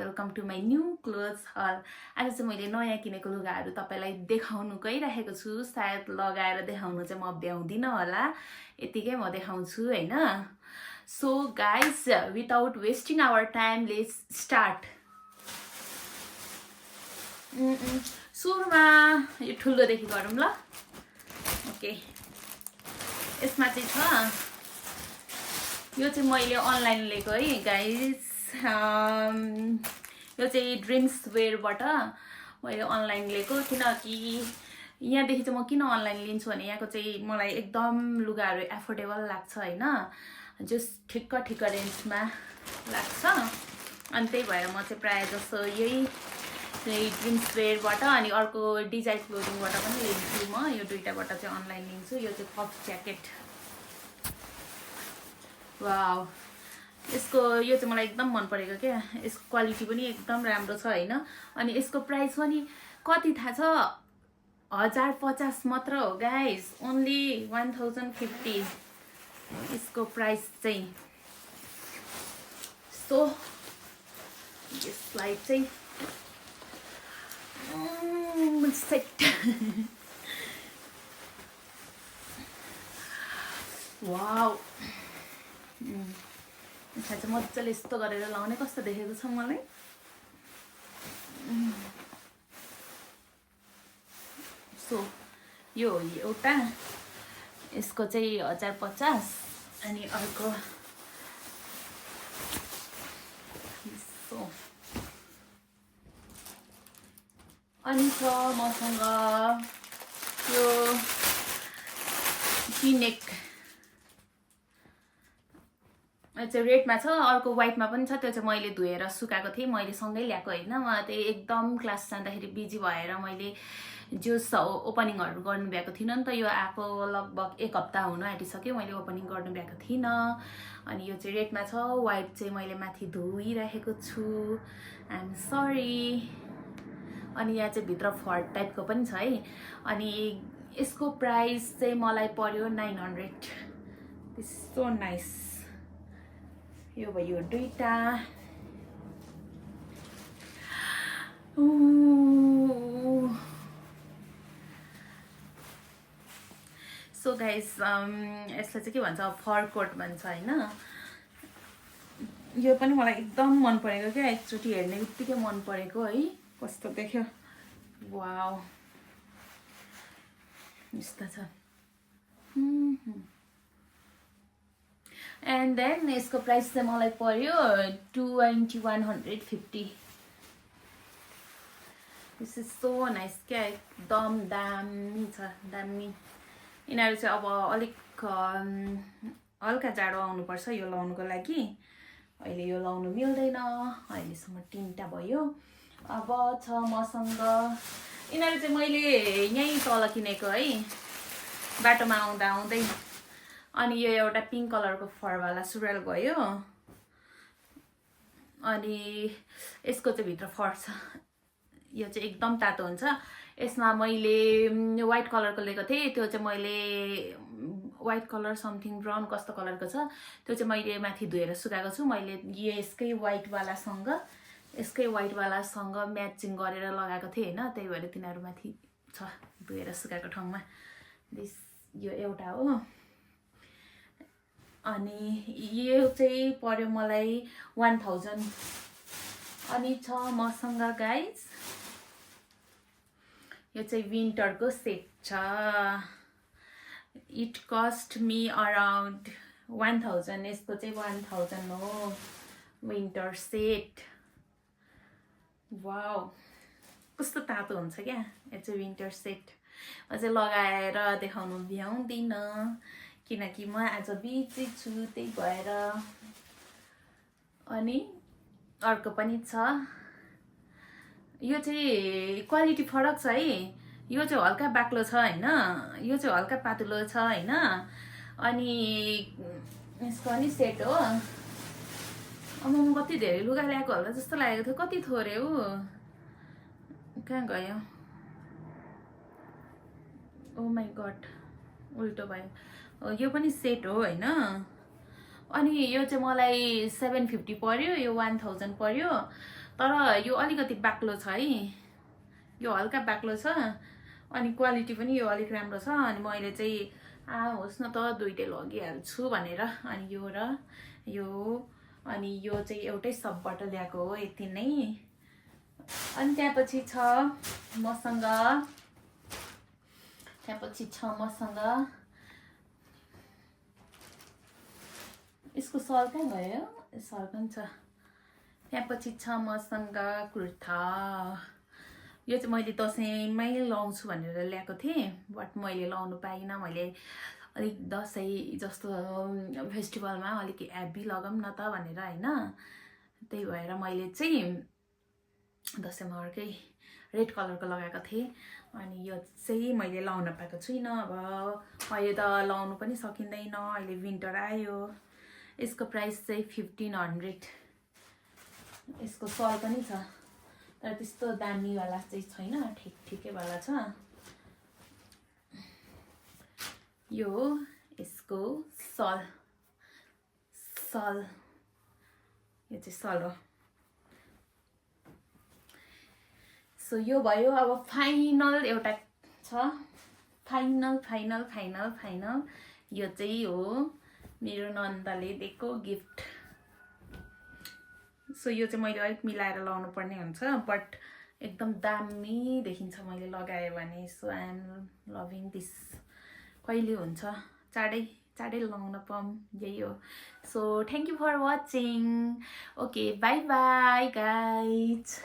Welcome to my new clothes hall. आज चाहिँ मैले नयाँ किनेको लुगाहरू तपाईँलाई देखाउनु गइरहेको छु। सायद लगाएर देखाउनु चाहिँ म भ्याउँदिनँ होला, यतिकै म देखाउँछु हैन। So guys, without wasting our time let's start. सुरुमा यो ठुलोदेखि गरौँ ल। ओके, यसमा चाहिँ छ, यो चाहिँ मैले अनलाइन लिएको है गाइज। यो चाहिँ ड्रिम्स वेयरबाट मैले अनलाइन लिएको, किनकि यहाँदेखि चाहिँ म किन अनलाइन लिन्छु भने यहाँको चाहिँ मलाई एकदम लुगाहरू एफोर्डेबल लाग्छ हैन, जस्ट ठिक्क ठिक्क रेन्जमा लाग्छ। अनि त्यही भएर म चाहिँ प्रायः जस्तो यही ड्रिम्स वेयरबाट अनि अर्को डिजाइन क्लोथिङबाट पनि लिन्छु म। यो दुईटाबाट चाहिँ अनलाइन लिन्छु। यो चाहिँ पफ ज्याकेट, वाउ, यसको यो चाहिँ मलाई एकदम मन परेको क्या। यसको क्वालिटी पनि एकदम राम्रो छ हैन। अनि यसको प्राइस पनि कति थाहा छ? 1050 मात्र हो गाइज, ओन्ली 1050 यसको प्राइस चाहिँ। सो यसलाई चाहिँ सेट वाउ, यसलाई चाहिँ मजाले यस्तो गरेर लाउने कस्तो देखेको छ मलाई। सो यो हो एउटा, यसको चाहिँ 1050 अनि अर्को अनि छ मसँग यो टी-नेक चाहिँ रेडमा छ, अर्को व्हाइटमा पनि छ। त्यो चाहिँ मैले धोएर सुकाएको थिएँ, मैले सँगै ल्याएको होइन। म त्यही एकदम क्लास जाँदाखेरि बिजी भएर मैले जुस ओपनिङहरू गर्नु भ्याएको थिइनँ नि त। यो आएको लगभग 1 हप्ता हुनु आँटिसक्यो, मैले ओपनिङ गर्नु भ्याएको थिइनँ। अनि यो चाहिँ रेडमा छ, व्हाइट चाहिँ मैले माथि धोइरहेको छु, आइ एम सरी। अनि यहाँ चाहिँ भित्र फर टाइपको पनि छ है। अनि यसको प्राइस चाहिँ मलाई पर्यो 900। This so nice. यो भयो दुईटा। सो गाइस, यसलाई चाहिँ के भन्छ, फर कोट भन्छ हैन। यो पनि मलाई एकदम मन परेको क्या, एकचोटि हेर्ने बित्तिकै मन परेको है। कस्तो देख्यो, वाउ, यस्तो छ। एन्ड देन यसको प्राइस चाहिँ मलाई पर्यो 2150। दिस इज सो नाइस क्या, एकदम दामी छ, दामी। यिनीहरू चाहिँ अब अलिक हल्का जाडो आउनुपर्छ यो लाउनुको लागि। अहिले यो लाउनु मिल्दैन, अहिलेसम्म 3टा भयो। अब छ मसँग यिनीहरू चाहिँ मैले यहीँ तल किनेको है, बाटोमा आउँदा आउँदै। अनि यो एउटा पिङ्क कलरको फरवाला सुरुवाल भयो। अनि यसको चाहिँ भित्र फर छ, यो चाहिँ एकदम तातो हुन्छ। यसमा मैले व्हाइट कलरको लिएको थिएँ, त्यो चाहिँ मैले व्हाइट कलर समथिङ ब्राउन कस्तो कलरको छ, त्यो चाहिँ मैले माथि धोएर सुकाएको छु। मैले यसकै व्हाइटवालासँग म्याचिङ गरेर लगाएको थिएँ हैन, त्यही भएर तिनीहरू माथि छ धोएर सुकाएको ठाउँमा। दिस यो एउटा हो। अनि यो चाहिँ पर्यो मलाई 1000। अनि छ मसँग गाइज, यो चाहिँ विन्टरको सेट छ। It cost me around 1000। यसको चाहिँ 1000 हो, विन्टर सेट। वाउ, कस्तो तातो हुन्छ क्या यो चाहिँ विन्टर सेट। म चाहिँ लगाएर देखाउनु भ्याउँदिनँ किनकि म आज बिजी छु, त्यही भएर। अनि अर्को पनि छ, यो चाहिँ क्वालिटी फरक छ है। यो चाहिँ हल्का बाक्लो छ हैन, यो चाहिँ हल्का पातलो छ हैन। अनि यसको पनि सेट हो। अब म कति धेरै लुगा ल्याएको होला जस्तो लागेको थियो, कति थोरै हो, कहाँ गयो? ओ माई गड, उल्टो भयो। यो पनि सेट हो हैन। अनि यो चाहिँ मलाई 750 पर्यो, यो 1000 पर्यो। तर यो अलिकति बाक्लो छ है, यो हल्का बाक्लो छ अनि क्वालिटी पनि यो अलिक राम्रो छ। अनि मैले चाहिँ होस् न त दुईटै लगिहाल्छु भनेर अनि यो र यो अनि यो चाहिँ एउटै सबबाट ल्याएको हो, यति नै। अनि त्यहाँपछि छ मसँग यसको सल कहाँ गयो, सल पनि छ। त्यहाँपछि छ मसँग कुर्ता। यो चाहिँ मैले दसैँमै लाउँछु भनेर ल्याएको थिएँ, बट मैले लाउनु पाइनँ। मैले अलिक दसैँ जस्तो फेस्टिभलमा अलिक हेभी लगाऊँ न त भनेर होइन, त्यही भएर मैले चाहिँ दसैँमा अर्कै रेड कलरको लगाएको थिएँ। अनि यो चाहिँ मैले लाउन पाएको छुइनँ। अब अहिले त लाउनु पनि सकिँदैन, अहिले विन्टर आयो। यसको प्राइस चाहिँ 1500। यसको सल पनि छ तर त्यस्तो दामीवाला चाहिँ छैन, ठिक ठिकैवाला छ। यो यसको सल यो चाहिँ सल हो। सो यो भयो। अब फाइनल एउटा छ, फाइनल यो चाहिँ हो मेरो नन्दले दिएको गिफ्ट। सो यो चाहिँ मैले अलिक मिलाएर लाउनु पर्ने हुन्छ, बट एकदम दामी देखिन्छ मैले लगाएँ भने। So I am loving this. कहिले हुन्छ, चाँडै लगाउन पाऊँ, यही हो। So thank you for watching. Okay, bye bye guys.